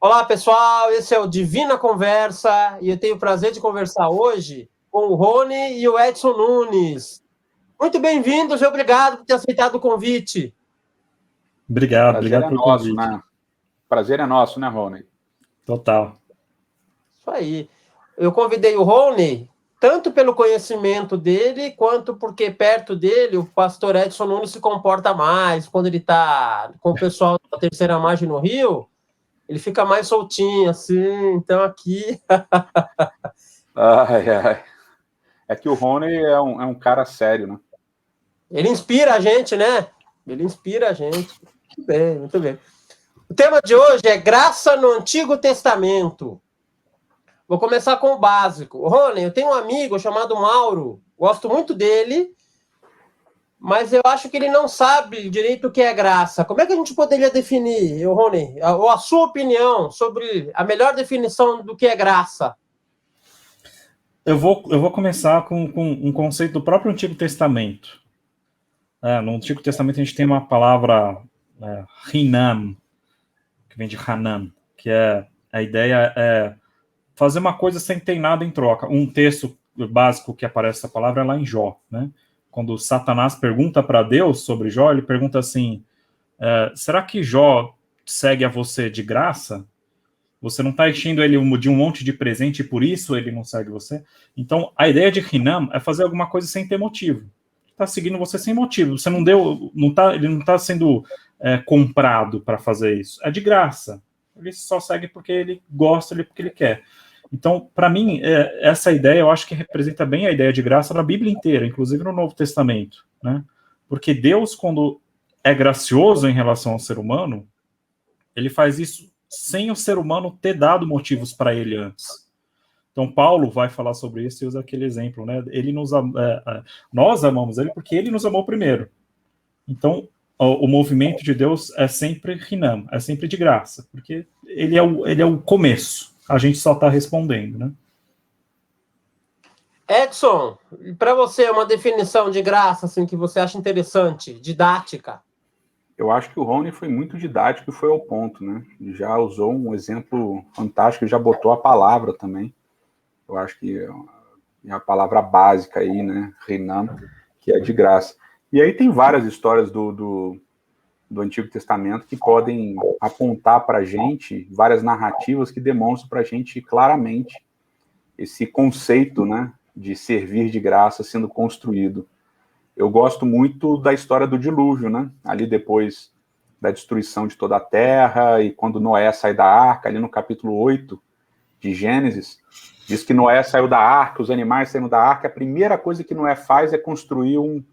Olá, pessoal, esse é o Divina Conversa e eu tenho o prazer de conversar hoje com o Rony e o Edson Nunes. Muito bem-vindos e obrigado por ter aceitado o convite. Obrigado Prazer pelo nosso, convite. né? Prazer é nosso, né, Rony? Total. Isso aí. Eu convidei o Rony tanto pelo conhecimento dele, quanto porque perto dele o pastor Edson Nunes se comporta mais. Quando ele está com o pessoal da Terceira Margem no Rio, ele fica mais soltinho, assim. Então aqui... Ai. É que o Rony é um cara sério, né? Ele inspira a gente, né? Ele inspira a gente. Muito bem, muito bem. O tema de hoje é graça no Antigo Testamento. Vou começar com o básico. Rony, eu tenho um amigo chamado Mauro. Gosto muito dele, mas eu acho que ele não sabe direito o que é graça. Como é que a gente poderia definir, Rony, ou a sua opinião sobre a melhor definição do que é graça? Eu vou começar com um conceito do próprio Antigo Testamento. No Antigo Testamento a gente tem uma palavra Hinam, que vem de Hanan, que a ideia é fazer uma coisa sem ter nada em troca. Um texto básico que aparece essa palavra é lá em Jó, né? Quando Satanás pergunta para Deus sobre Jó, ele pergunta assim, será que Jó segue a você de graça? Você não está enchendo ele de um monte de presente e por isso ele não segue você? Então, a ideia de Hinam é fazer alguma coisa sem ter motivo. Está seguindo você sem motivo. Você não deu, ele não está sendo comprado para fazer isso. É de graça. Ele só segue porque ele gosta, porque ele quer. Então, para mim, essa ideia eu acho que representa bem a ideia de graça na Bíblia inteira, inclusive no Novo Testamento, né? Porque Deus, quando é gracioso em relação ao ser humano, ele faz isso sem o ser humano ter dado motivos para ele antes. Então, Paulo vai falar sobre isso e usa aquele exemplo, né? Nós amamos ele porque ele nos amou primeiro. Então, o movimento de Deus é sempre Hinam, é sempre de graça, porque ele é o começo. A gente só está respondendo, né? Edson, para você, uma definição de graça assim, que você acha interessante, didática? Eu acho que o Rony foi muito didático e foi ao ponto, né? Já usou um exemplo fantástico, já botou a palavra também. Eu acho que é a palavra básica aí, né? Hinam, que é de graça. E aí tem várias histórias do Antigo Testamento que podem apontar para a gente várias narrativas que demonstram para a gente claramente esse conceito, né, de servir de graça sendo construído. Eu gosto muito da história do dilúvio, né? Ali depois da destruição de toda a terra e quando Noé sai da arca, ali no capítulo 8 de Gênesis, diz que Noé saiu da arca, os animais saíram da arca, a primeira coisa que Noé faz é construir um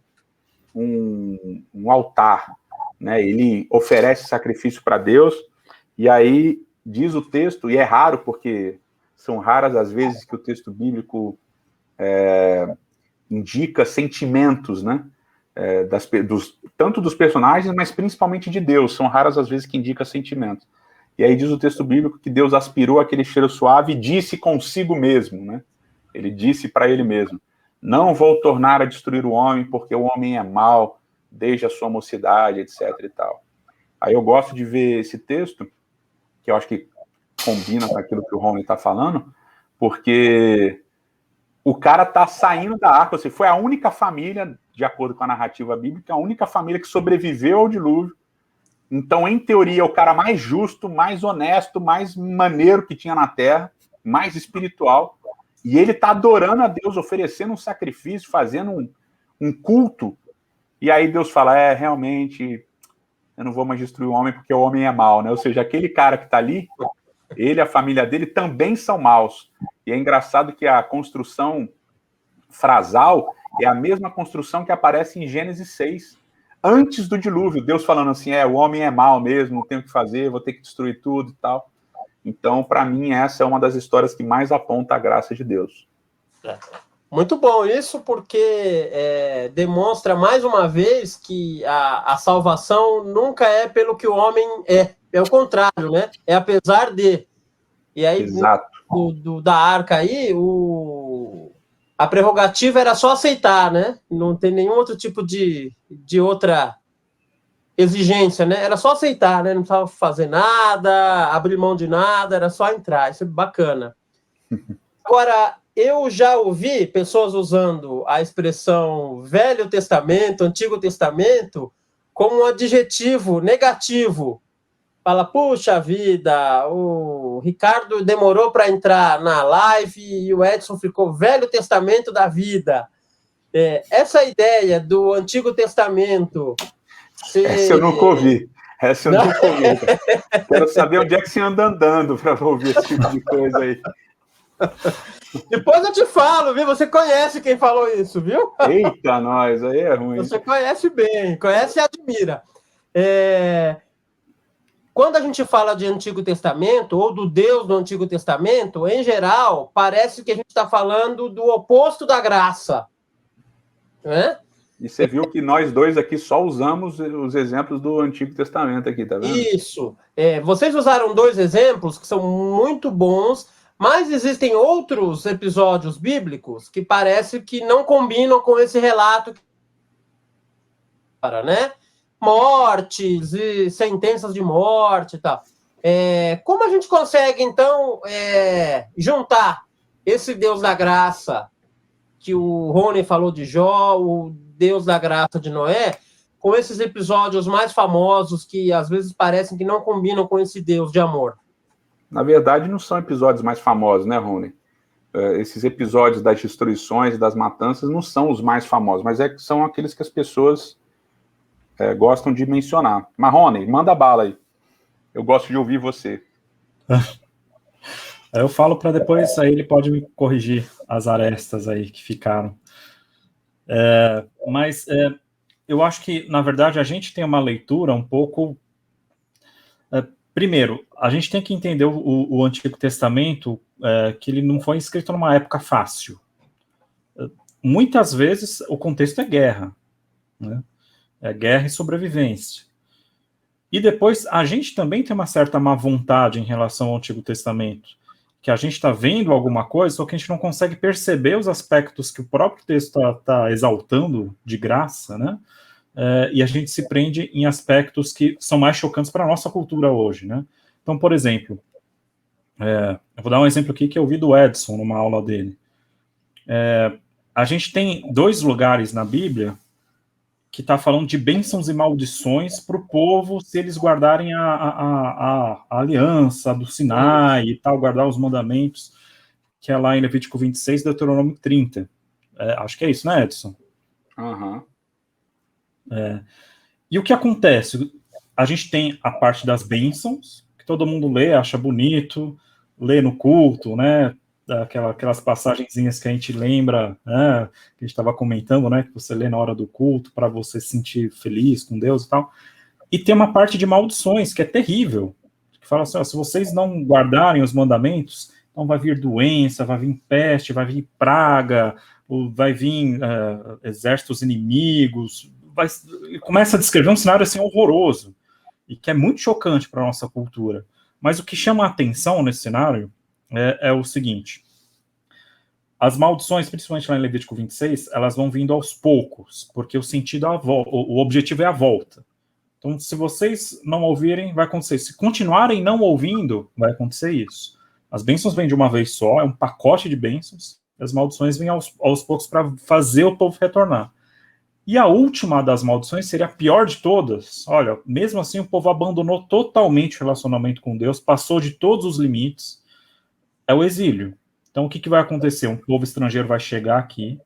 altar, né? Ele oferece sacrifício para Deus, e aí diz o texto, e é raro porque são raras as vezes que o texto bíblico indica sentimentos, né? Tanto dos personagens, mas principalmente de Deus. São raras as vezes que indica sentimentos. E aí diz o texto bíblico que Deus aspirou aquele cheiro suave e disse consigo mesmo, né? Ele disse para ele mesmo, não vou tornar a destruir o homem, porque o homem é mau desde a sua mocidade, etc. e tal. Aí eu gosto de ver esse texto, que eu acho que combina com aquilo que o Rony está falando, porque o cara está saindo da arca, ou seja, foi a única família, de acordo com a narrativa bíblica, a única família que sobreviveu ao dilúvio. Então, em teoria, é o cara mais justo, mais honesto, mais maneiro que tinha na Terra, mais espiritual, e ele está adorando a Deus, oferecendo um sacrifício, fazendo um culto, e aí Deus fala, realmente, eu não vou mais destruir o homem porque o homem é mau, né? Ou seja, aquele cara que está ali, ele e a família dele também são maus. E é engraçado que a construção frasal é a mesma construção que aparece em Gênesis 6, antes do dilúvio, Deus falando assim, o homem é mau mesmo, não tem o que fazer, vou ter que destruir tudo e tal. Então, para mim, essa é uma das histórias que mais aponta a graça de Deus. Muito bom isso, porque demonstra mais uma vez que a salvação nunca é pelo que o homem é o contrário, né? É apesar de. E aí, exato. Da arca aí, a prerrogativa era só aceitar, né? Não tem nenhum outro tipo de outra exigência, né? Era só aceitar, né? Não precisava fazer nada, abrir mão de nada, era só entrar. Isso é bacana. Agora, eu já ouvi pessoas usando a expressão Velho Testamento, Antigo Testamento, como um adjetivo negativo. Fala, puxa vida, o Ricardo demorou para entrar na live e o Edson ficou Velho Testamento da vida. Essa ideia do Antigo Testamento... Essa eu nunca ouvi. Essa eu nunca ouvi. Quero saber onde é que você anda andando para ouvir esse tipo de coisa aí. Depois eu te falo, viu? Você conhece quem falou isso, viu? Eita, nós, aí é ruim. Você conhece bem, conhece e admira. Quando a gente fala de Antigo Testamento, ou do Deus do Antigo Testamento, em geral, parece que a gente está falando do oposto da graça. Né? E você viu que nós dois aqui só usamos os exemplos do Antigo Testamento aqui, tá vendo? Isso. Vocês usaram 2 exemplos que são muito bons, mas existem outros episódios bíblicos que parece que não combinam com esse relato. Né? Mortes e sentenças de morte e tal. Como a gente consegue, então, juntar esse Deus da graça que o Rony falou de Jó, o Deus da graça de Noé, com esses episódios mais famosos que às vezes parecem que não combinam com esse Deus de amor? Na verdade, não são episódios mais famosos, né, Rony? Esses episódios das destruições, das matanças, não são os mais famosos, mas são aqueles que as pessoas gostam de mencionar. Marrone, manda bala aí. Eu gosto de ouvir você. Eu falo para depois, aí ele pode me corrigir as arestas aí que ficaram. Mas eu acho que, na verdade, a gente tem uma leitura um pouco... Primeiro, a gente tem que entender o Antigo Testamento, que ele não foi escrito numa época fácil. Muitas vezes o contexto é guerra, né? É guerra e sobrevivência. E depois, a gente também tem uma certa má vontade em relação ao Antigo Testamento, que a gente está vendo alguma coisa, só que a gente não consegue perceber os aspectos que o próprio texto está exaltando de graça, né? E a gente se prende em aspectos que são mais chocantes para a nossa cultura hoje, né? Então, por exemplo, eu vou dar um exemplo aqui que eu ouvi do Edson numa aula dele. A gente tem 2 lugares na Bíblia que está falando de bênçãos e maldições para o povo se eles guardarem a aliança do Sinai e tal, guardar os mandamentos, que é lá em Levítico 26, Deuteronômio 30. Acho que é isso, né, Edson? Uhum. E o que acontece? A gente tem a parte das bênçãos, que todo mundo lê, acha bonito, lê no culto, né? Aquelas passagenzinhas que a gente lembra, né, que a gente estava comentando, né, que você lê na hora do culto para você se sentir feliz com Deus e tal. E tem uma parte de maldições que é terrível, que fala assim, se vocês não guardarem os mandamentos, então vai vir doença, vai vir peste, vai vir praga, vai vir exércitos inimigos, começa a descrever um cenário assim horroroso, e que é muito chocante para a nossa cultura. Mas o que chama a atenção nesse cenário é o seguinte: as maldições, principalmente lá em Levítico 26, elas vão vindo aos poucos, porque o sentido o objetivo é a volta. Então, se vocês não ouvirem, vai acontecer. Se continuarem não ouvindo, vai acontecer isso. As bênçãos vêm de uma vez só, é um pacote de bênçãos, e as maldições vêm aos poucos para fazer o povo retornar. E a última das maldições seria a pior de todas. Olha, mesmo assim o povo abandonou totalmente o relacionamento com Deus, passou de todos os limites, é o exílio. Então, o que vai acontecer? Um povo estrangeiro vai chegar aqui,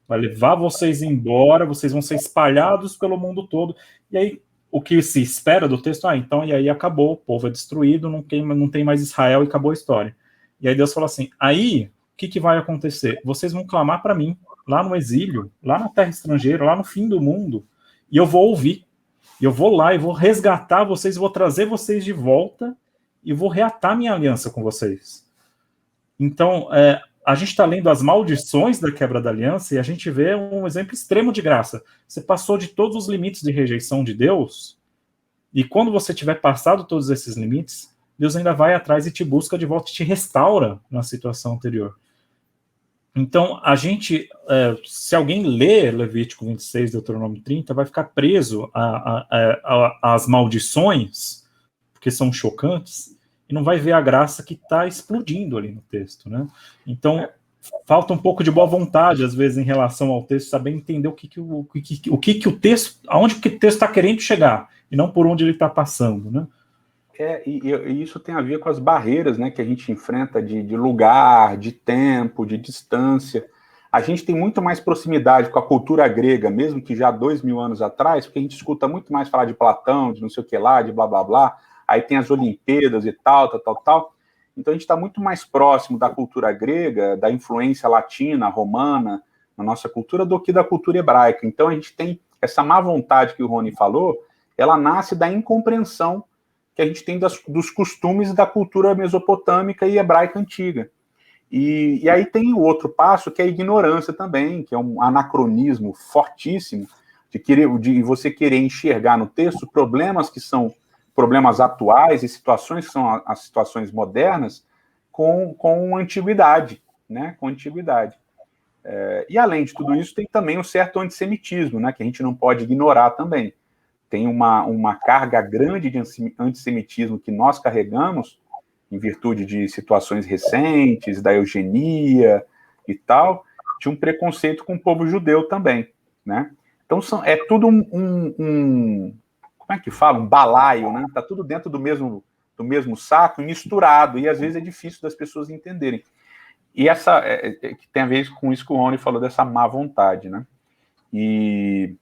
vai levar vocês embora, vocês vão ser espalhados pelo mundo todo, e aí, o que se espera do texto, então, e aí acabou, o povo é destruído, não tem mais Israel, e acabou a história. E aí Deus fala assim, aí, o que vai acontecer? Vocês vão clamar para mim, lá no exílio, lá na terra estrangeira, lá no fim do mundo, e eu vou ouvir, e eu vou lá, e vou resgatar vocês, vou trazer vocês de volta, e vou reatar minha aliança com vocês. Então, a gente está lendo as maldições da quebra da aliança e a gente vê um exemplo extremo de graça. Você passou de todos os limites de rejeição de Deus e quando você tiver passado todos esses limites, Deus ainda vai atrás e te busca de volta e te restaura na situação anterior. Então, a gente, se alguém lê Levítico 26, Deuteronômio 30, vai ficar preso às maldições, porque são chocantes, e não vai ver a graça que está explodindo ali no texto, né? Então, falta um pouco de boa vontade, às vezes, em relação ao texto, saber entender o que o texto, aonde que o texto está querendo chegar, e não por onde ele está passando, né? E isso tem a ver com as barreiras, né, que a gente enfrenta de lugar, de tempo, de distância. A gente tem muito mais proximidade com a cultura grega, mesmo que já 2000 anos atrás, porque a gente escuta muito mais falar de Platão, de não sei o que lá, de blá, blá, blá. Aí tem as Olimpíadas e tal. Então a gente está muito mais próximo da cultura grega, da influência latina, romana, na nossa cultura, do que da cultura hebraica. Então a gente tem essa má vontade que o Rony falou, ela nasce da incompreensão que a gente tem dos costumes da cultura mesopotâmica e hebraica antiga. E aí tem o outro passo, que é a ignorância também, que é um anacronismo fortíssimo, de você querer enxergar no texto problemas que são problemas atuais e situações que são as situações modernas com antiguidade, né? Com antiguidade. E além de tudo isso, tem também um certo antissemitismo, né? Que a gente não pode ignorar também. Tem uma carga grande de antissemitismo que nós carregamos em virtude de situações recentes, da eugenia e tal, de um preconceito com o povo judeu também, né? Então, é tudo como é que fala? Um balaio, né? Tá tudo dentro do mesmo saco, misturado, e às vezes é difícil das pessoas entenderem. E essa que tem a ver com isso que o Rony falou, dessa má vontade, né? E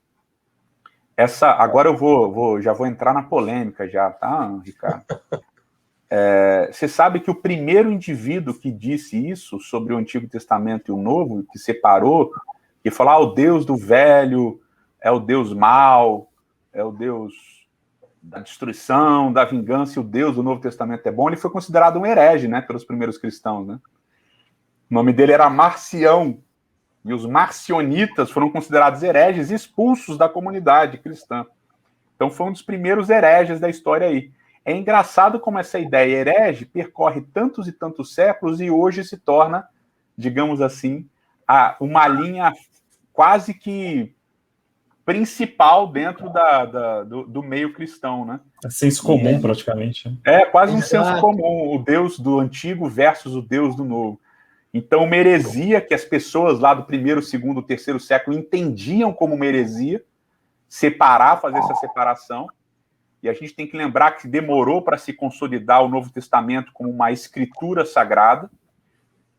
agora eu já vou entrar na polêmica já, tá, Ricardo? Você sabe que o primeiro indivíduo que disse isso sobre o Antigo Testamento e o Novo, que separou, que falou, o Deus do velho é o Deus mau, é o Deus da destruição, da vingança, e o Deus do Novo Testamento é bom, ele foi considerado um herege, né, pelos primeiros cristãos, né? O nome dele era Marcião, e os marcionitas foram considerados hereges e expulsos da comunidade cristã. Então foi um dos primeiros hereges da história aí. É engraçado como essa ideia herege percorre tantos e tantos séculos e hoje se torna, digamos assim, uma linha quase que principal dentro do meio cristão, né? É senso comum, praticamente. Quase um senso comum, o Deus do Antigo versus o Deus do Novo. Então, uma heresia que as pessoas lá do primeiro, segundo, terceiro século entendiam como uma heresia, fazer essa separação, e a gente tem que lembrar que demorou para se consolidar o Novo Testamento como uma escritura sagrada.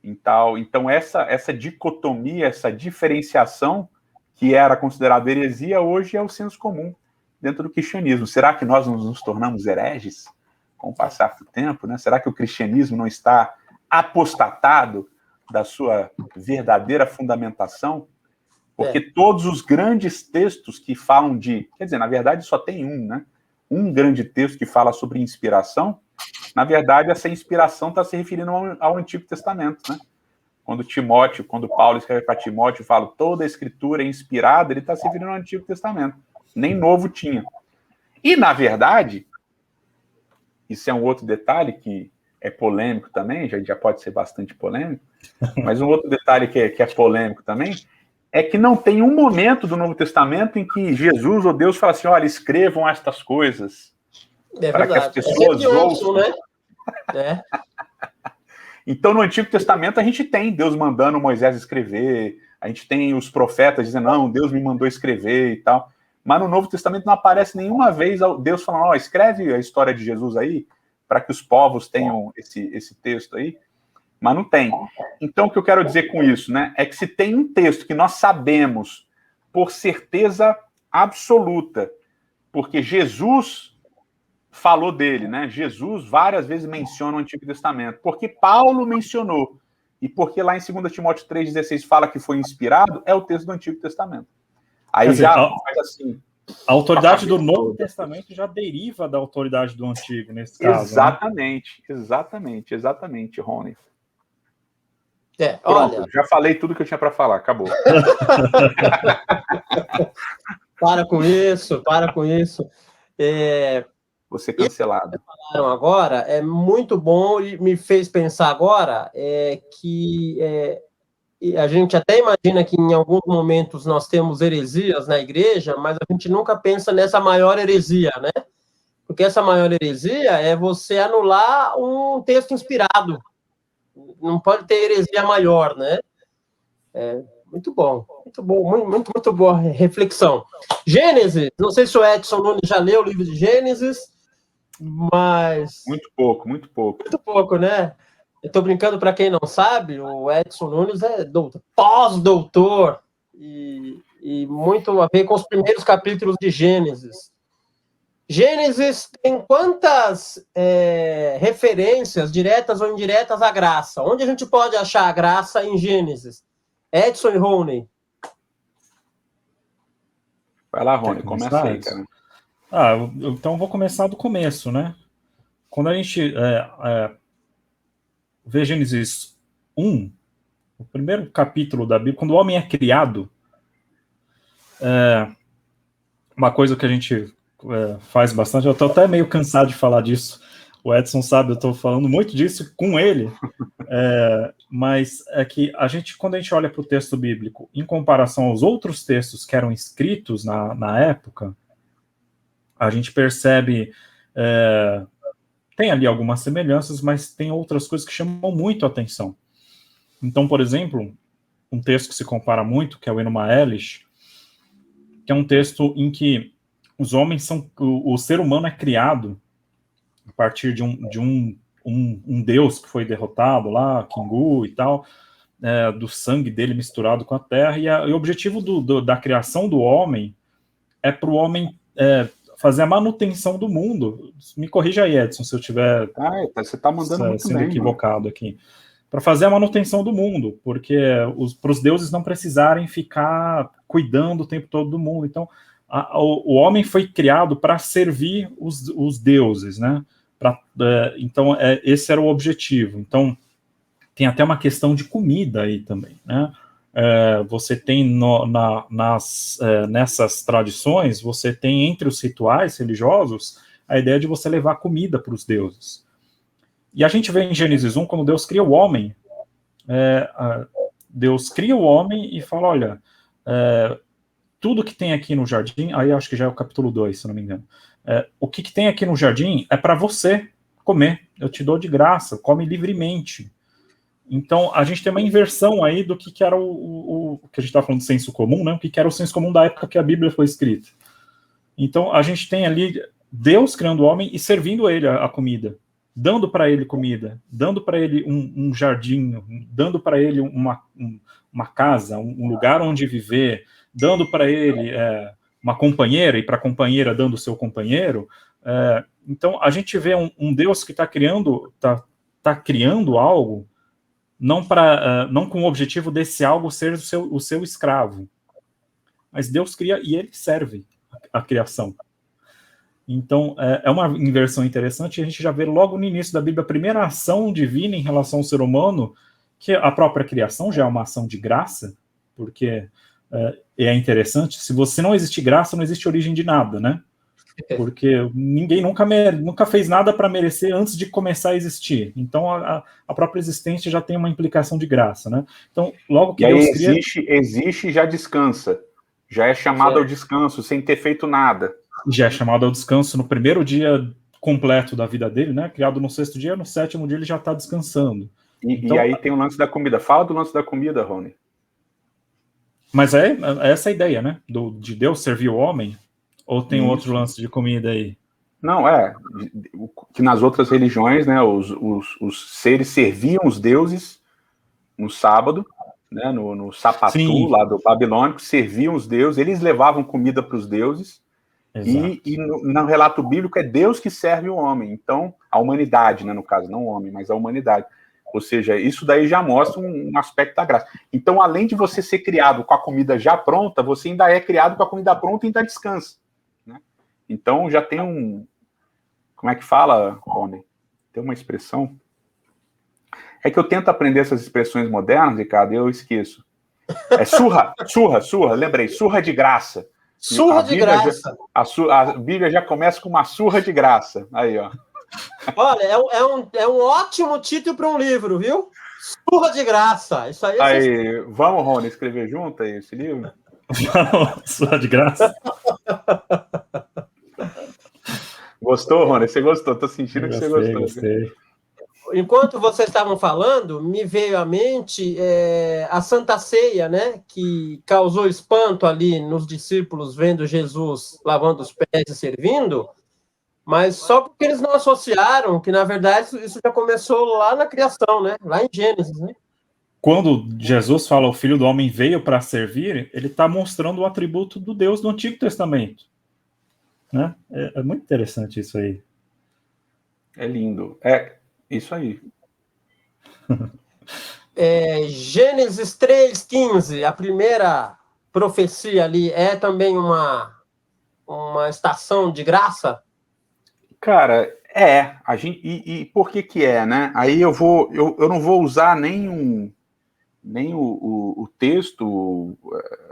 Então essa dicotomia, essa diferenciação que era considerada heresia, hoje é o senso comum dentro do cristianismo. Será que nós nos tornamos hereges com o passar do tempo, né? Será que o cristianismo não está apostatado da sua verdadeira fundamentação? Porque todos os grandes textos que falam quer dizer, na verdade só tem um, né? Um grande texto que fala sobre inspiração, na verdade essa inspiração está se referindo ao Antigo Testamento, né? Quando Paulo escreve para Timóteo e fala toda a escritura é inspirada, ele está se referindo ao Antigo Testamento. Nem novo tinha. E, na verdade, isso é um outro detalhe que é polêmico também, já pode ser bastante polêmico, mas um outro detalhe que é polêmico também é que não tem um momento do Novo Testamento em que Jesus ou Deus fala assim, olha, escrevam estas coisas para que as pessoas ouçam. Né? Então, no Antigo Testamento, a gente tem Deus mandando Moisés escrever, a gente tem os profetas dizendo, não, Deus me mandou escrever e tal. Mas no Novo Testamento não aparece nenhuma vez Deus falando, escreve a história de Jesus aí, para que os povos tenham esse texto aí. Mas não tem. Então, o que eu quero dizer com isso, né, é que se tem um texto que nós sabemos por certeza absoluta, porque Jesus falou dele, né? Jesus várias vezes menciona o Antigo Testamento, porque Paulo mencionou, e porque lá em 2 Timóteo 3,16 fala que foi inspirado, é o texto do Antigo Testamento. Aí já faz assim... A autoridade do Novo Testamento já deriva da autoridade do Antigo, nesse caso. Exatamente, né? exatamente, Rony. Pronto, olha... já falei tudo que eu tinha para falar, acabou. Para com isso. Vou ser cancelado. O que falaram agora é muito bom e me fez pensar agora que e a gente até imagina que em alguns momentos nós temos heresias na igreja, mas a gente nunca pensa nessa maior heresia, né? Porque essa maior heresia é você anular um texto inspirado. Não pode ter heresia maior, né? Muito bom, muito boa reflexão. Gênesis, não sei se o Edson Nunes já leu o livro de Gênesis, mas... Muito pouco. Muito pouco, né? Eu tô brincando, para quem não sabe, o Edson Nunes é pós-doutor e muito a ver com os primeiros capítulos de Gênesis. Gênesis tem quantas referências, diretas ou indiretas, à graça? Onde a gente pode achar a graça em Gênesis? Edson e Rony. Vai lá, Rony, começa aí, cara. Então eu vou começar do começo, né? Quando a gente vê Gênesis 1, o primeiro capítulo da Bíblia, quando o homem é criado, uma coisa que a gente faz bastante, eu estou até meio cansado de falar disso, o Edson sabe, eu estou falando muito disso com ele, mas é que quando a gente olha para o texto bíblico, em comparação aos outros textos que eram escritos na época, a gente percebe, tem ali algumas semelhanças, mas tem outras coisas que chamam muito a atenção. Então, por exemplo, um texto que se compara muito, que é o Enuma Elish, que é um texto em que os homens o ser humano é criado a partir de um deus que foi derrotado lá, Kingu e tal, do sangue dele misturado com a terra, e o objetivo da criação do homem é para o homem fazer a manutenção do mundo. Me corrija aí, Edson, se eu estiver você tá mandando muito sendo bem, equivocado, mano, aqui. Para fazer a manutenção do mundo, porque para os deuses não precisarem ficar cuidando o tempo todo do mundo. Então, o homem foi criado para servir os deuses, né? Então, esse era o objetivo. Então, tem até uma questão de comida aí também, né? Você tem nessas tradições, você tem entre os rituais religiosos a ideia de você levar comida para os deuses. E a gente vê em Gênesis 1, quando Deus cria o homem, Deus cria o homem e fala, olha, tudo que tem aqui no jardim, aí acho que já é o capítulo 2, se não me engano, o que tem aqui no jardim é para você comer, eu te dou de graça, come livremente. Então, a gente tem uma inversão aí do que era o que a gente está falando de senso comum, né? O que era o senso comum da época que a Bíblia foi escrita. Então, a gente tem ali Deus criando o homem e servindo ele a comida, dando para ele comida, dando para ele um jardim, dando para ele uma casa, um lugar onde viver, dando para ele uma companheira, e para a companheira dando o seu companheiro. Então, a gente vê um Deus que está criando algo, não com o objetivo desse algo ser o seu escravo, mas Deus cria e ele serve a criação. Então, é uma inversão interessante, e a gente já vê logo no início da Bíblia a primeira ação divina em relação ao ser humano, que a própria criação já é uma ação de graça, porque é interessante, se você não existe graça, não existe origem de nada, né? Porque ninguém nunca fez nada para merecer antes de começar a existir. Então, a própria existência já tem uma implicação de graça, né? Então, logo que Deus cria... existe e já descansa. Já é chamado ao descanso, sem ter feito nada. Já é chamado ao descanso no primeiro dia completo da vida dele, né? Criado no 6º dia, no 7º dia ele já está descansando. Então, e aí tem o lance da comida. Fala do lance da comida, Rony. Mas é essa a ideia, né? De Deus servir o homem? Ou tem outro lance de comida aí? Não, que nas outras religiões, né, os seres serviam os deuses no sábado, né, no sapatu, lá do babilônico, serviam os deuses, eles levavam comida para os deuses, e no relato bíblico é Deus que serve o homem, então, a humanidade, né, no caso, não o homem, mas a humanidade. Ou seja, isso daí já mostra um aspecto da graça. Então, além de você ser criado com a comida já pronta, você ainda é criado com a comida pronta e ainda descansa. Então, já tem como é que fala, Rony? Tem uma expressão. É que eu tento aprender essas expressões modernas, Ricardo, e eu esqueço. Surra, lembrei, surra de graça. Surra de graça. A Bíblia já começa com uma surra de graça. Aí, ó. Olha, é um ótimo título para um livro, viu? Surra de graça. Isso aí. Aí, vamos, Rony, escrever junto aí esse livro? Surra de graça. Gostou, Rony? Você gostou? Tô sentindo que você gostou. Gostei. Enquanto vocês estavam falando, me veio à mente a Santa Ceia, né? Que causou espanto ali nos discípulos vendo Jesus lavando os pés e servindo, mas só porque eles não associaram que, na verdade, isso já começou lá na criação, né? Lá em Gênesis, né? Quando Jesus fala o Filho do Homem veio para servir, ele está mostrando o atributo do Deus do Antigo Testamento. Né? É muito interessante isso aí. É lindo. É isso aí. Gênesis 3:15, a primeira profecia ali, é também uma estação de graça? Cara, a gente, e por que é, né? Aí eu não vou usar nem o texto,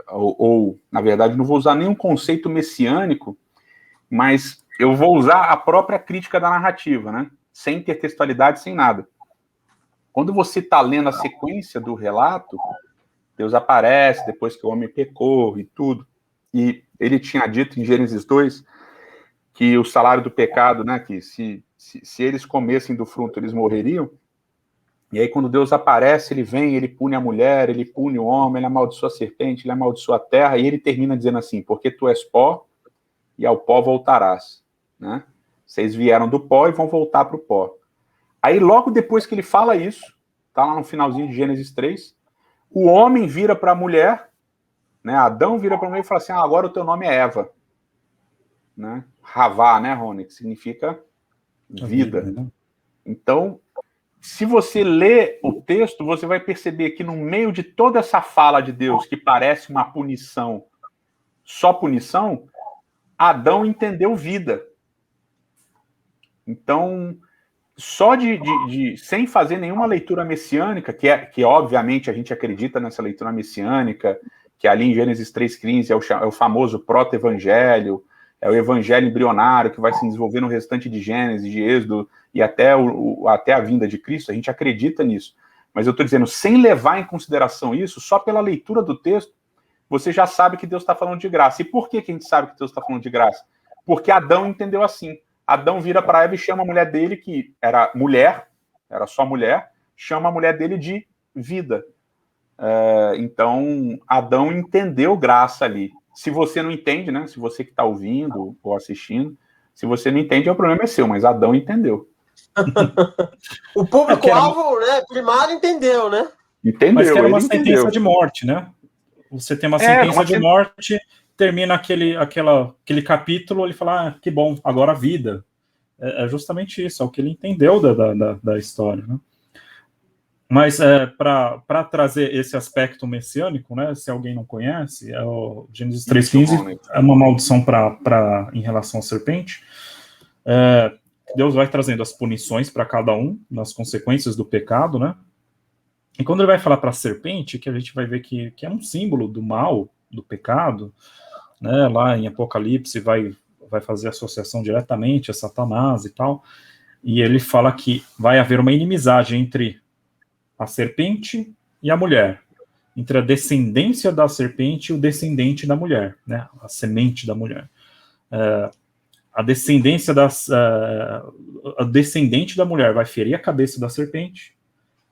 ou, na verdade, não vou usar nenhum conceito messiânico, mas eu vou usar a própria crítica da narrativa, né? Sem intertextualidade, sem nada. Quando você está lendo a sequência do relato, Deus aparece depois que o homem pecou e tudo, e ele tinha dito em Gênesis 2 que o salário do pecado, né, que se eles comessem do fruto, eles morreriam. E aí, quando Deus aparece, ele vem, ele pune a mulher, ele pune o homem, ele amaldiçoa a serpente, ele amaldiçoa a terra, e ele termina dizendo assim, porque tu és pó, e ao pó voltarás, né? Vocês vieram do pó e vão voltar para o pó. Aí, logo depois que ele fala isso, tá lá no finalzinho de Gênesis 3, o homem vira para a mulher, né? Adão vira para a mulher e fala assim, agora o teu nome é Eva. Né? Ravá, né, Rony? Que significa vida. Né? Então, se você lê o texto, você vai perceber que no meio de toda essa fala de Deus, que parece uma punição, só punição, Adão entendeu vida. Então, só sem fazer nenhuma leitura messiânica, que obviamente a gente acredita nessa leitura messiânica, que ali em Gênesis 3:15 é o famoso proto-evangelho, é o evangelho embrionário que vai se desenvolver no restante de Gênesis, de Êxodo e até a vinda de Cristo, a gente acredita nisso. Mas eu estou dizendo, sem levar em consideração isso, só pela leitura do texto, você já sabe que Deus está falando de graça. E por que a gente sabe que Deus está falando de graça? Porque Adão entendeu assim. Adão vira para Eva e chama a mulher dele, que era mulher, era só mulher, chama a mulher dele de vida. Então, Adão entendeu graça ali. Se você não entende, né? Se você que está ouvindo ou assistindo, se você não entende, o problema é seu, mas Adão entendeu. O público-alvo, né, primário entendeu, né? Entendeu. Mas que era uma sentença de morte, né? Você tem uma sentença de morte, termina aquele capítulo, ele fala, que bom, agora a vida. É justamente isso, é o que ele entendeu da história, né? Mas para trazer esse aspecto messiânico, né, se alguém não conhece, o Gênesis 3:15 é uma maldição em relação à serpente. Deus vai trazendo as punições para cada um, nas consequências do pecado, né? E quando ele vai falar para a serpente, que a gente vai ver que é um símbolo do mal, do pecado, né? Lá em Apocalipse vai fazer associação diretamente a Satanás e tal, e ele fala que vai haver uma inimizade entre a serpente e a mulher, entre a descendência da serpente e o descendente da mulher, né, a semente da mulher. A descendente da mulher vai ferir a cabeça da serpente,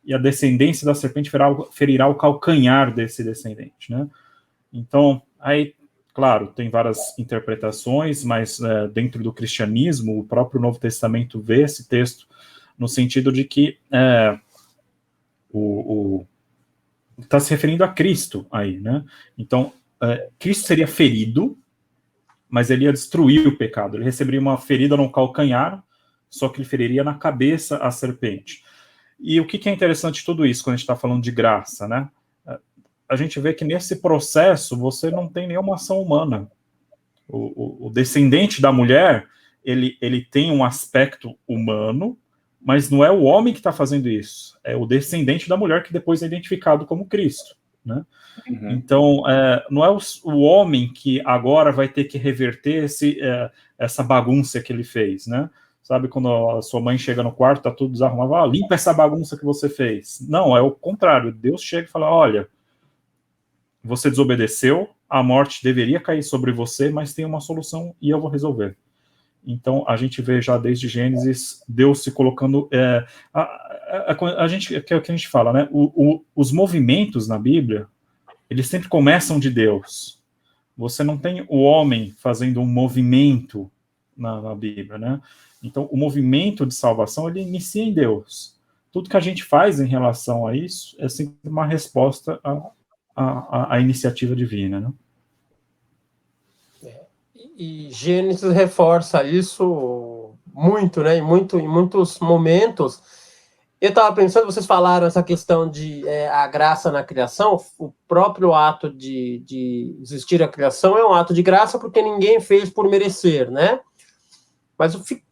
e a descendência da serpente ferirá o calcanhar desse descendente, né? Então, aí, claro, tem várias interpretações, mas dentro do cristianismo, o próprio Novo Testamento vê esse texto no sentido de que está se referindo a Cristo aí, né? Então, Cristo seria ferido, mas ele ia destruir o pecado. Ele receberia uma ferida no calcanhar, só que ele feriria na cabeça a serpente. E o que é interessante de tudo isso, quando a gente está falando de graça, né? A gente vê que nesse processo você não tem nenhuma ação humana. O descendente da mulher, ele tem um aspecto humano, mas não é o homem que está fazendo isso, é o descendente da mulher que depois é identificado como Cristo, né? Uhum. Então, não é o homem que agora vai ter que reverter essa bagunça que ele fez, né? Sabe, quando a sua mãe chega no quarto, tá tudo desarrumado, limpa essa bagunça que você fez. Não, é o contrário. Deus chega e fala, olha, você desobedeceu, a morte deveria cair sobre você, mas tem uma solução e eu vou resolver. Então, a gente vê já desde Gênesis, Deus se colocando... a gente, que é o que a gente fala, né? Os movimentos na Bíblia, eles sempre começam de Deus. Você não tem o homem fazendo um movimento na Bíblia, né? Então, o movimento de salvação, ele inicia em Deus. Tudo que a gente faz em relação a isso é sempre uma resposta à iniciativa divina, né? E Gênesis reforça isso muito, né? Em muitos momentos. Eu estava pensando, vocês falaram essa questão de a graça na criação, o próprio ato de existir a criação é um ato de graça porque ninguém fez por merecer, né? Mas eu fico,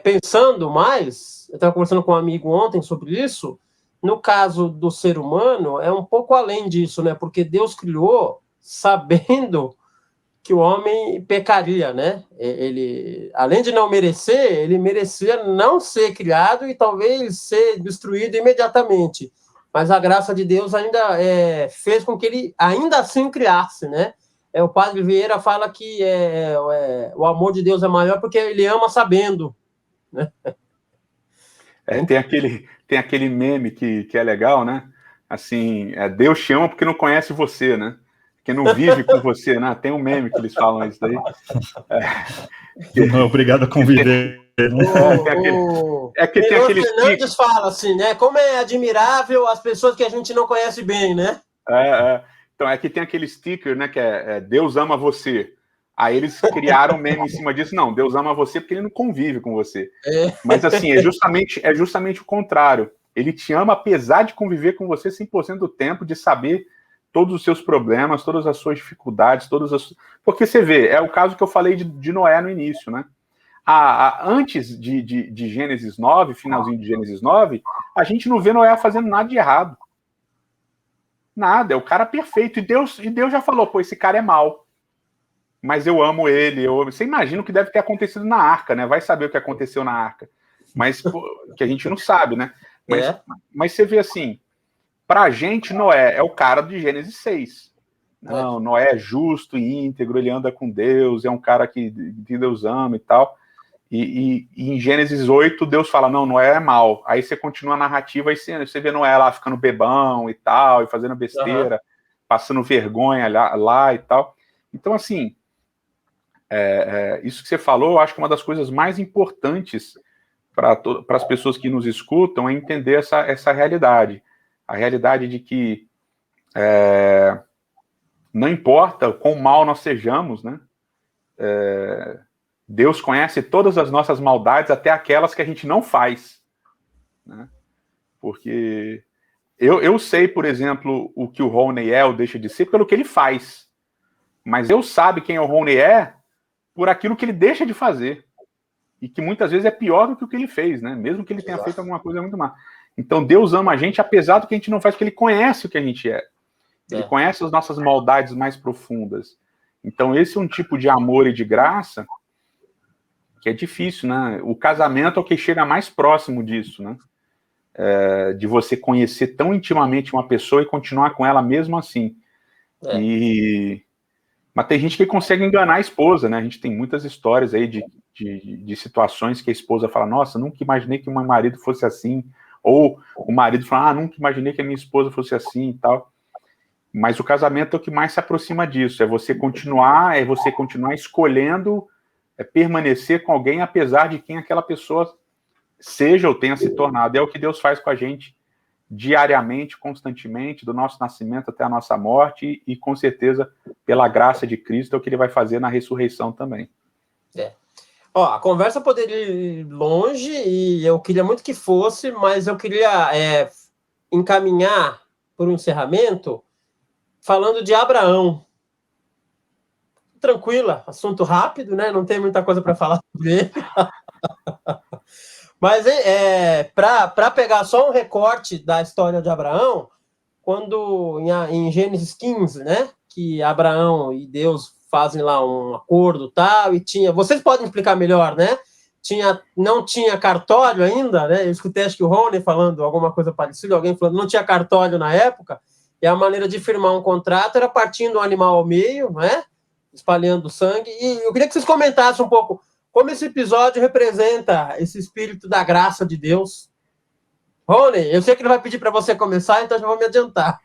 pensando mais, eu estava conversando com um amigo ontem sobre isso, no caso do ser humano, é um pouco além disso, né? Porque Deus criou sabendo que o homem pecaria, né? Ele, além de não merecer, ele merecia não ser criado e talvez ser destruído imediatamente. Mas a graça de Deus ainda fez com que ele ainda assim criasse, né? O padre Vieira fala que o amor de Deus é maior porque ele ama sabendo, né? Tem aquele meme que é legal, né? Assim, Deus te ama porque não conhece você, né? Que não vive com você, né? Tem um meme que eles falam isso daí. Não é obrigado a conviver. Tem aquele Fernandes fala assim, né? Como é admirável as pessoas que a gente não conhece bem, né? Então, que tem aquele sticker, né? Que Deus ama você. Aí eles criaram um meme em cima disso. Não, Deus ama você porque ele não convive com você. Mas, assim, é justamente o contrário. Ele te ama apesar de conviver com você 100% do tempo, de saber todos os seus problemas, todas as suas dificuldades, porque você vê, é o caso que eu falei de Noé no início, né? Antes de Gênesis 9, finalzinho de Gênesis 9, a gente não vê Noé fazendo nada de errado. Nada, é o cara perfeito. E Deus já falou, pô, esse cara é mau. Mas eu amo ele. Você imagina o que deve ter acontecido na arca, né? Vai saber o que aconteceu na arca. Mas que a gente não sabe, né? Mas você vê assim, pra gente, Noé é o cara de Gênesis 6. Não, Noé é justo e íntegro, ele anda com Deus, é um cara que Deus ama e tal. E em Gênesis 8, Deus fala, não, Noé é mau. Aí você continua a narrativa e você vê Noé lá ficando bebão e tal, e fazendo besteira, passando vergonha lá e tal. Então, assim, isso que você falou, eu acho que uma das coisas mais importantes para as pessoas que nos escutam é entender essa realidade. A realidade de que não importa quão mal nós sejamos, né? Deus conhece todas as nossas maldades, até aquelas que a gente não faz, né? Porque eu sei, por exemplo, o que o Rony é ou deixa de ser pelo que ele faz, mas Deus sabe quem o Rony é por aquilo que ele deixa de fazer, e que muitas vezes é pior do que o que ele fez, né? Mesmo que ele tenha feito alguma coisa muito má. Então Deus ama a gente apesar do que a gente não faz, porque ele conhece o que a gente é. Ele conhece as nossas maldades mais profundas. Então esse é um tipo de amor e de graça que é difícil, né? O casamento é o que chega mais próximo disso, né? De você conhecer tão intimamente uma pessoa e continuar com ela mesmo assim. Mas tem gente que consegue enganar a esposa, né? A gente tem muitas histórias aí de situações que a esposa fala, nossa, nunca imaginei que o meu marido fosse assim. Ou o marido fala, nunca imaginei que a minha esposa fosse assim e tal. Mas o casamento é o que mais se aproxima disso. É você continuar escolhendo permanecer com alguém, apesar de quem aquela pessoa seja ou tenha se tornado. É o que Deus faz com a gente diariamente, constantemente, do nosso nascimento até a nossa morte, e com certeza, pela graça de Cristo, é o que ele vai fazer na ressurreição também. A conversa poderia ir longe, e eu queria muito que fosse, mas eu queria encaminhar por um encerramento falando de Abraão. Tranquila, assunto rápido, né? Não tem muita coisa para falar sobre ele. Mas para pegar só um recorte da história de Abraão, quando em Gênesis 15, né? Que Abraão e Deus fazem lá um acordo tal, e tinha. Vocês podem explicar melhor, né? não tinha cartório ainda, né? Eu escutei, acho que o Rony falando alguma coisa parecida, alguém falando não tinha cartório na época, e a maneira de firmar um contrato era partindo o animal ao meio, né? Espalhando sangue. E eu queria que vocês comentassem um pouco como esse episódio representa esse espírito da graça de Deus. Rony, eu sei que ele vai pedir para você começar, então já vou me adiantar.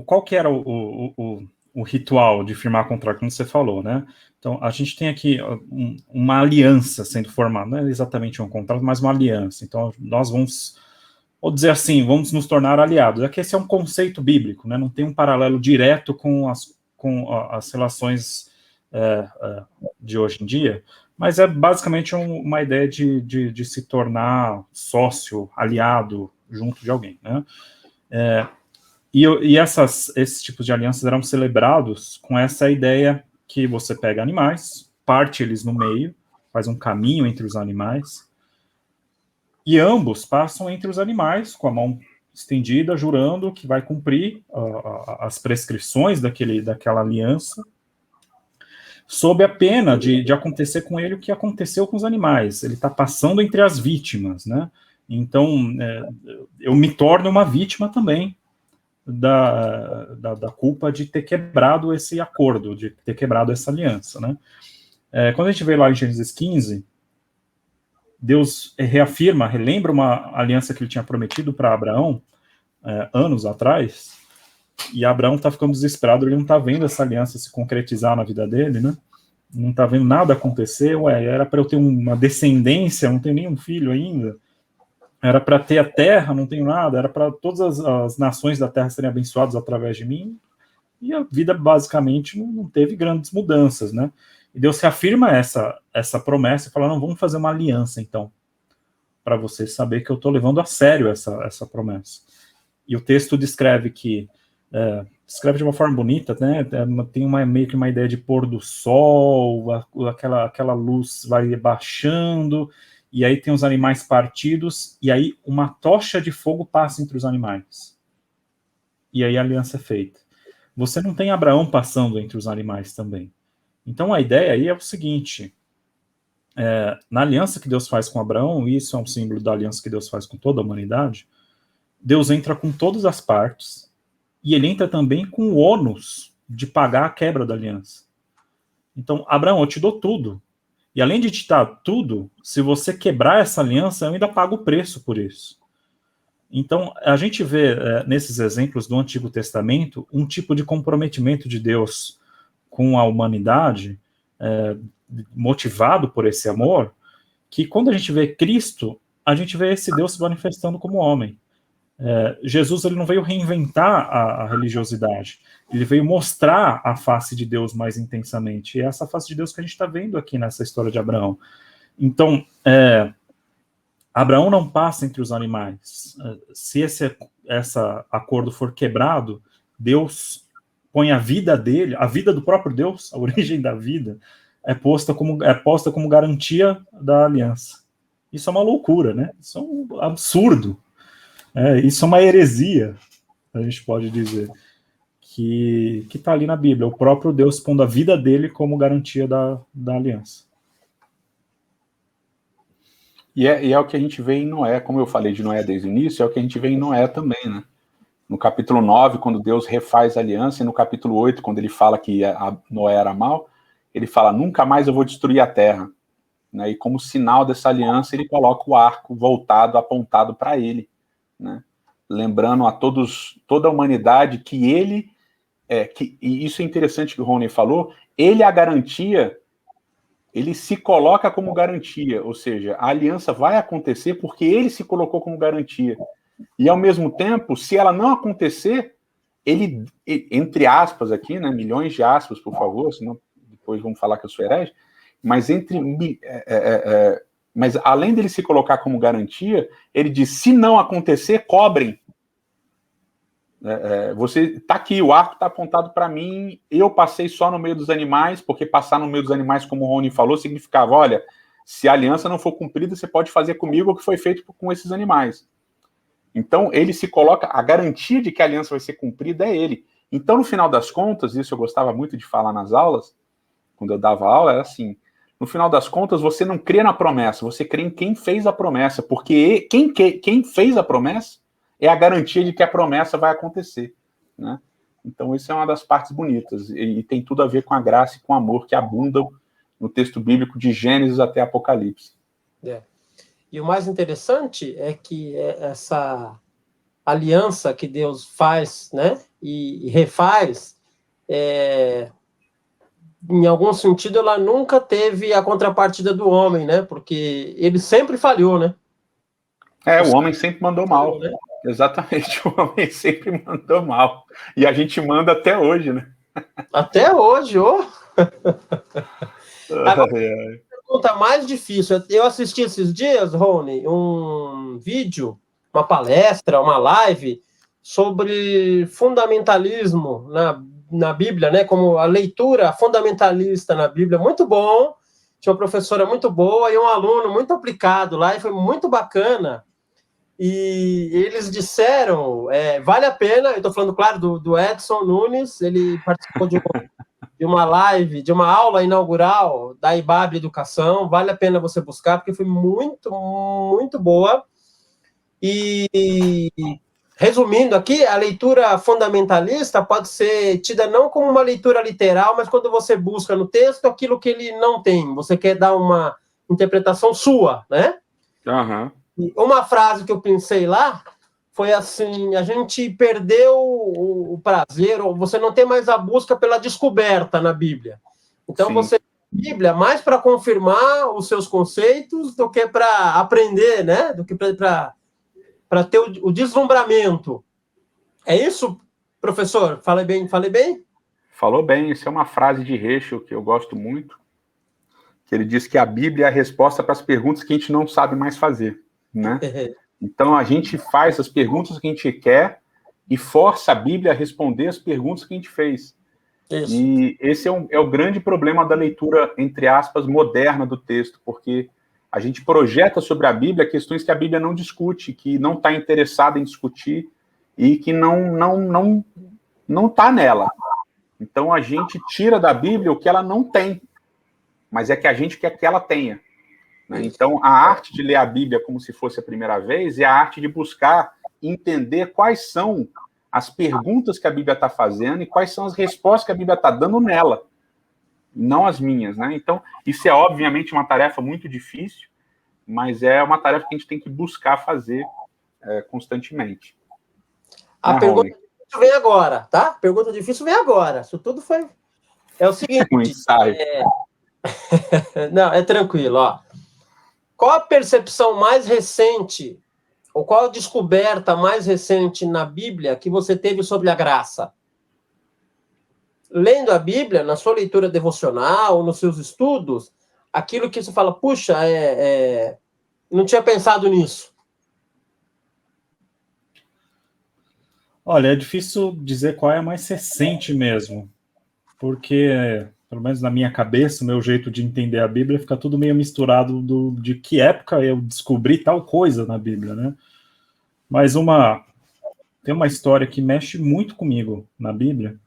Qual que era o ritual de firmar contrato, como você falou, né? Então, a gente tem aqui uma aliança sendo formada, não é exatamente um contrato, mas uma aliança. Então, nós vamos, vou dizer assim, vamos nos tornar aliados. É que esse é um conceito bíblico, né? Não tem um paralelo direto com as relações de hoje em dia, mas é basicamente uma ideia de se tornar sócio, aliado, junto de alguém, né? E esses tipos de alianças eram celebrados com essa ideia que você pega animais, parte eles no meio, faz um caminho entre os animais, e ambos passam entre os animais com a mão estendida, jurando que vai cumprir as prescrições daquela aliança, sob a pena de acontecer com ele o que aconteceu com os animais. Ele está passando entre as vítimas, né? Então, eu me torno uma vítima também da culpa de ter quebrado esse acordo, de ter quebrado essa aliança, né? Quando a gente vê lá em Gênesis 15, Deus relembra uma aliança que ele tinha prometido para Abraão anos atrás, e Abraão está ficando desesperado, ele não está vendo essa aliança se concretizar na vida dele, né? Não está vendo nada acontecer. Era para eu ter uma descendência, não tenho nenhum filho ainda. Era para ter a terra, não tenho nada. Era para todas as nações da terra serem abençoadas através de mim. E a vida, basicamente, não teve grandes mudanças, né? E Deus reafirma essa promessa e fala, não, vamos fazer uma aliança, então, para você saber que eu estou levando a sério essa promessa. E o texto descreve descreve de uma forma bonita, né? Tem meio que uma ideia de pôr do sol, aquela luz vai baixando, e aí tem os animais partidos, e aí uma tocha de fogo passa entre os animais. E aí a aliança é feita. Você não tem Abraão passando entre os animais também. Então a ideia aí é o seguinte, na aliança que Deus faz com Abraão, e isso é um símbolo da aliança que Deus faz com toda a humanidade, Deus entra com todas as partes, e ele entra também com o ônus de pagar a quebra da aliança. Então, Abraão, eu te dou tudo. E além de te dar tudo, se você quebrar essa aliança, eu ainda pago o preço por isso. Então, a gente vê nesses exemplos do Antigo Testamento um tipo de comprometimento de Deus com a humanidade, motivado por esse amor, que quando a gente vê Cristo, a gente vê esse Deus se manifestando como homem. Jesus ele não veio reinventar a religiosidade, ele veio mostrar a face de Deus mais intensamente, e é essa face de Deus que a gente está vendo aqui nessa história de Abraão. Então, Abraão não passa entre os animais. Se esse acordo for quebrado, Deus põe a vida dele, a vida do próprio Deus, a origem da vida, é posta como garantia da aliança. Isso é uma loucura, né? Isso é um absurdo. Isso é uma heresia, a gente pode dizer, que está ali na Bíblia, o próprio Deus pondo a vida dele como garantia da aliança. E é o que a gente vê em Noé, como eu falei de Noé desde o início, é o que a gente vê em Noé também, né? No capítulo 9, quando Deus refaz a aliança, e no capítulo 8, quando ele fala que Noé era mau, ele fala, nunca mais eu vou destruir a terra. Né? E como sinal dessa aliança, ele coloca o arco voltado, apontado para ele. Né? Lembrando a toda a humanidade que ele, e isso é interessante que o Rony falou, ele é a garantia, ele se coloca como garantia, ou seja, a aliança vai acontecer porque ele se colocou como garantia. E ao mesmo tempo, se ela não acontecer, ele, entre aspas aqui, né, milhões de aspas, por favor, senão depois vamos falar que eu sou herege, mas além dele se colocar como garantia, ele diz, se não acontecer, cobrem. Você está aqui, o arco está apontado para mim, eu passei só no meio dos animais, porque passar no meio dos animais, como o Rony falou, significava, olha, se a aliança não for cumprida, você pode fazer comigo o que foi feito com esses animais. Então, ele se coloca, a garantia de que a aliança vai ser cumprida é ele. Então, no final das contas, isso eu gostava muito de falar nas aulas, quando eu dava aula, era assim, no final das contas, você não crê na promessa, você crê em quem fez a promessa, porque quem fez a promessa é a garantia de que a promessa vai acontecer, né? Então, isso é uma das partes bonitas, e tem tudo a ver com a graça e com o amor que abundam no texto bíblico de Gênesis até Apocalipse. E o mais interessante é que essa aliança que Deus faz, né, e refaz, em algum sentido, ela nunca teve a contrapartida do homem, né? Porque ele sempre falhou, né? O homem sempre mandou mal. Né? Exatamente, o homem sempre mandou mal. E a gente manda até hoje, né? Até hoje, ô! Agora, a pergunta mais difícil. Eu assisti esses dias, Rony, um vídeo, uma palestra, uma live sobre fundamentalismo na Bíblia, né? Como a leitura fundamentalista na Bíblia. Muito bom. Tinha uma professora muito boa e um aluno muito aplicado lá, e foi muito bacana. E eles disseram, vale a pena, eu estou falando, claro, do Edson Nunes, ele participou de uma live, de uma aula inaugural da IBAB Educação, vale a pena você buscar, porque foi muito, muito boa. E, resumindo aqui, a leitura fundamentalista pode ser tida não como uma leitura literal, mas quando você busca no texto aquilo que ele não tem, você quer dar uma interpretação sua, né? Aham. Uma frase que eu pensei lá foi assim: a gente perdeu o prazer, ou você não tem mais a busca pela descoberta na Bíblia. Então, sim, você lê a Bíblia mais para confirmar os seus conceitos do que para aprender, né? Do que para ter o deslumbramento. É isso, professor? Falei bem? Falou bem. Isso é uma frase de Heschel que eu gosto muito, que ele diz que a Bíblia é a resposta para as perguntas que a gente não sabe mais fazer. Né? Então a gente faz as perguntas que a gente quer e força a Bíblia a responder as perguntas que a gente fez. Isso. E esse é o grande problema da leitura, entre aspas, moderna do texto, porque a gente projeta sobre a Bíblia questões que a Bíblia não discute, que não está interessada em discutir e que não está nela. Então a gente tira da Bíblia o que ela não tem, mas é que a gente quer que ela tenha. Então, a arte de ler a Bíblia como se fosse a primeira vez é a arte de buscar entender quais são as perguntas que a Bíblia está fazendo e quais são as respostas que a Bíblia está dando nela, não as minhas, né? Então, isso é obviamente uma tarefa muito difícil, mas é uma tarefa que a gente tem que buscar fazer constantemente. A pergunta difícil vem agora, tá? Pergunta difícil vem agora. Isso tudo foi... É o seguinte... Um ensaio. Não, é tranquilo, ó. Qual a percepção mais recente, ou qual a descoberta mais recente na Bíblia que você teve sobre a graça? Lendo a Bíblia, na sua leitura devocional, nos seus estudos, aquilo que você fala, puxa, não tinha pensado nisso. Olha, é difícil dizer qual é a mais recente mesmo, porque... pelo menos na minha cabeça, o meu jeito de entender a Bíblia fica tudo meio misturado de que época eu descobri tal coisa na Bíblia, né? Mas tem uma história que mexe muito comigo na Bíblia,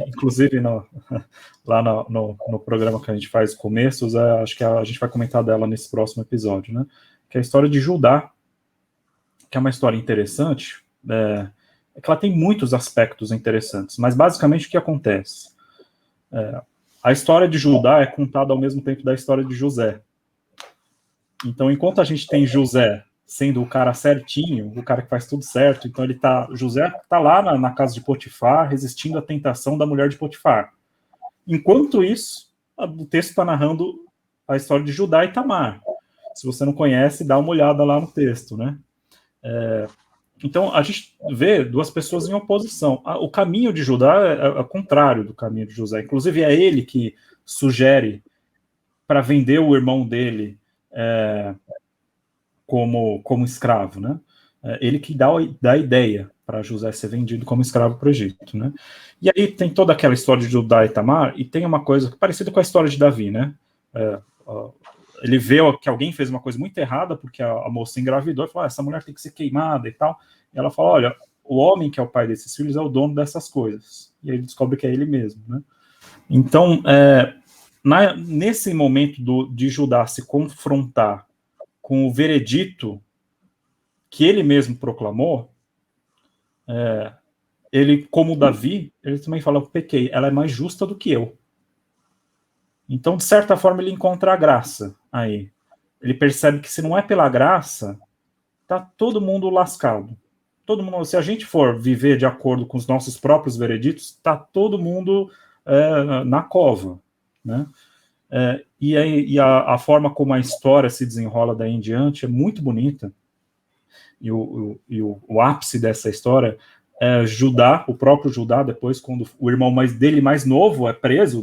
inclusive lá no programa que a gente faz começos, acho que a gente vai comentar dela nesse próximo episódio, né? Que é a história de Judá, que é uma história interessante, é que ela tem muitos aspectos interessantes, mas basicamente o que acontece? A história de Judá é contada ao mesmo tempo da história de José. Então, enquanto a gente tem José sendo o cara certinho, o cara que faz tudo certo, então José está lá na casa de Potifar, resistindo à tentação da mulher de Potifar. Enquanto isso, o texto está narrando a história de Judá e Tamar. Se você não conhece, dá uma olhada lá no texto, né? Então, a gente vê duas pessoas em oposição. O caminho de Judá é o contrário do caminho de José. Inclusive, é ele que sugere para vender o irmão dele como escravo, né? Ele que dá a ideia para José ser vendido como escravo para o Egito, né? E aí tem toda aquela história de Judá e Tamar, e tem uma coisa parecida com a história de Davi, né? Ele vê que alguém fez uma coisa muito errada, porque a moça engravidou, e falou, essa mulher tem que ser queimada e tal. E ela fala, olha, o homem que é o pai desses filhos é o dono dessas coisas. E aí ele descobre que é ele mesmo, né? Então, nesse momento de Judá se confrontar com o veredito que ele mesmo proclamou, ele, como Davi, ele também fala, eu pequei, ela é mais justa do que eu. Então, de certa forma, ele encontra a graça aí. Ele percebe que se não é pela graça, tá todo mundo lascado. Todo mundo, se a gente for viver de acordo com os nossos próprios vereditos, tá todo mundo na cova, né? E a forma como a história se desenrola daí em diante é muito bonita. E o ápice dessa história é Judá, o próprio Judá, depois, quando o irmão dele mais novo é preso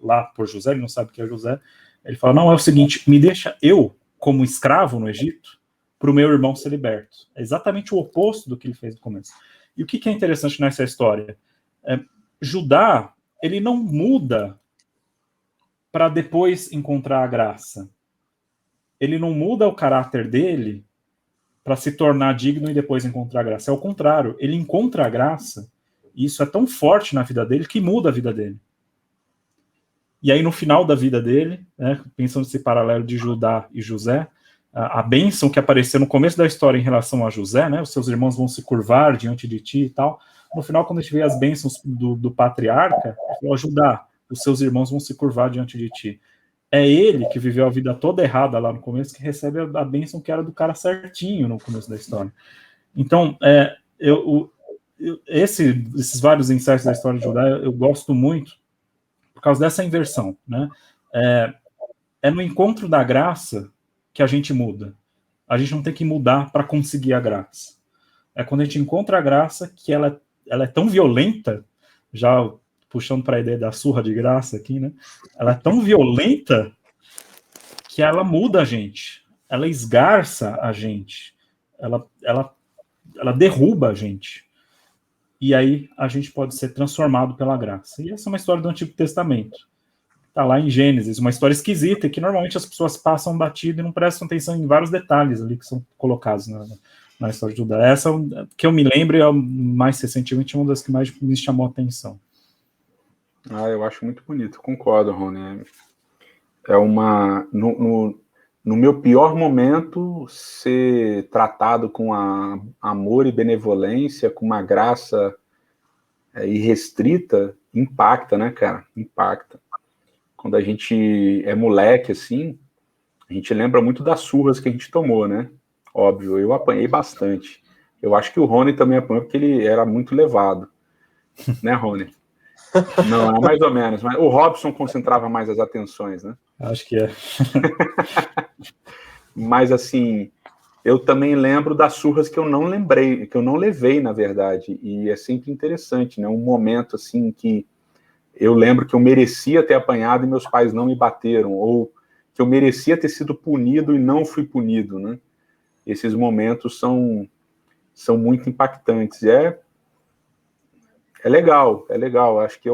lá por José, ele não sabe o que é José, ele fala, não, é o seguinte, me deixa eu, como escravo no Egito, para o meu irmão ser liberto. É exatamente o oposto do que ele fez no começo. E o que é interessante nessa história? Judá, ele não muda para depois encontrar a graça. Ele não muda o caráter dele para se tornar digno e depois encontrar a graça. É o contrário, ele encontra a graça, e isso é tão forte na vida dele que muda a vida dele. E aí no final da vida dele, né, pensando nesse paralelo de Judá e José, a bênção que apareceu no começo da história em relação a José, né, os seus irmãos vão se curvar diante de ti e tal, no final quando a gente vê as bênçãos do patriarca, ele falou, Judá, os seus irmãos vão se curvar diante de ti. É ele que viveu a vida toda errada lá no começo, que recebe a bênção que era do cara certinho no começo da história. Então, esses vários insights da história de Judá eu gosto muito por causa dessa inversão, né? É no encontro da graça que a gente muda. A gente não tem que mudar para conseguir a graça. É quando a gente encontra a graça que ela é tão violenta, já puxando para a ideia da surra de graça aqui, né? Ela é tão violenta que ela muda a gente, ela esgarça a gente, ela derruba a gente. E aí a gente pode ser transformado pela graça. E essa é uma história do Antigo Testamento. Está lá em Gênesis, uma história esquisita que normalmente as pessoas passam batido e não prestam atenção em vários detalhes ali que são colocados na história de Judá. Essa que eu me lembro é mais recentemente uma das que mais me chamou a atenção. Eu acho muito bonito, concordo, Rony. No meu pior momento, ser tratado com amor e benevolência, com uma graça irrestrita, impacta, né, cara? Impacta. Quando a gente é moleque, assim, a gente lembra muito das surras que a gente tomou, né? Óbvio, eu apanhei bastante. Eu acho que o Rony também apanhou porque ele era muito levado. Né, Rony? Não, é mais ou menos. Mas o Robson concentrava mais as atenções, né? Acho que é. Mas, assim, eu também lembro das surras que eu não lembrei, que eu não levei, na verdade. E é sempre interessante, né? Um momento, assim, que eu lembro que eu merecia ter apanhado e meus pais não me bateram. Ou que eu merecia ter sido punido e não fui punido, né? Esses momentos são muito impactantes. É legal. Acho que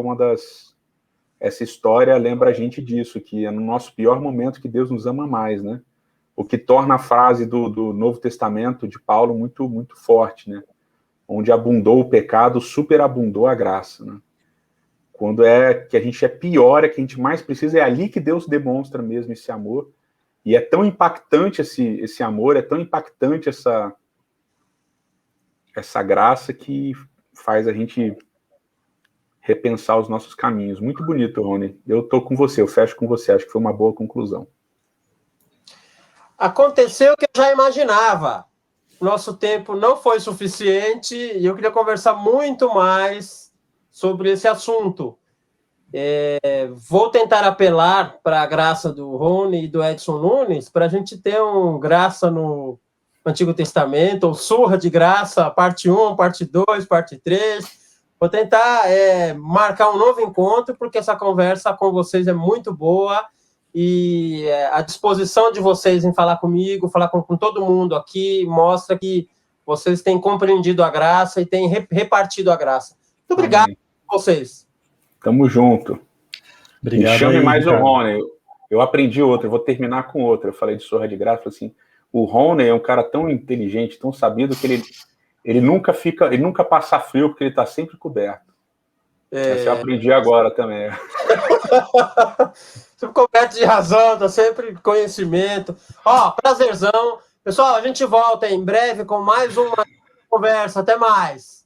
essa história lembra a gente disso, que é no nosso pior momento que Deus nos ama mais, né? O que torna a frase do Novo Testamento de Paulo muito, muito forte, né? Onde abundou o pecado, superabundou a graça, né? Quando que a gente é pior, que a gente mais precisa, é ali que Deus demonstra mesmo esse amor. E é tão impactante esse amor, é tão impactante essa graça que faz a gente repensar os nossos caminhos. Muito bonito, Rony. Eu tô com você, eu fecho com você. Acho que foi uma boa conclusão. Aconteceu o que eu já imaginava. Nosso tempo não foi suficiente e eu queria conversar muito mais sobre esse assunto. Vou tentar apelar para a graça do Rony e do Edson Nunes para a gente ter graça no Antigo Testamento, ou surra de graça, parte 1, parte 2, parte 3. Vou tentar marcar um novo encontro, porque essa conversa com vocês é muito boa e a disposição de vocês em falar comigo, falar com todo mundo aqui, mostra que vocês têm compreendido a graça e têm repartido a graça. Muito obrigado a vocês. Tamo junto. Obrigado. Me chame aí, mais cara. O Rony. Eu aprendi outra, eu vou terminar com outra. Eu falei de surra de graça, assim, o Rony é um cara tão inteligente, tão sabido, que ele nunca passa frio, porque ele está sempre coberto. Essa eu aprendi agora também. Sempre coberto de razão, tá sempre conhecimento. Ó, prazerzão. Pessoal, a gente volta em breve com mais uma conversa. Até mais.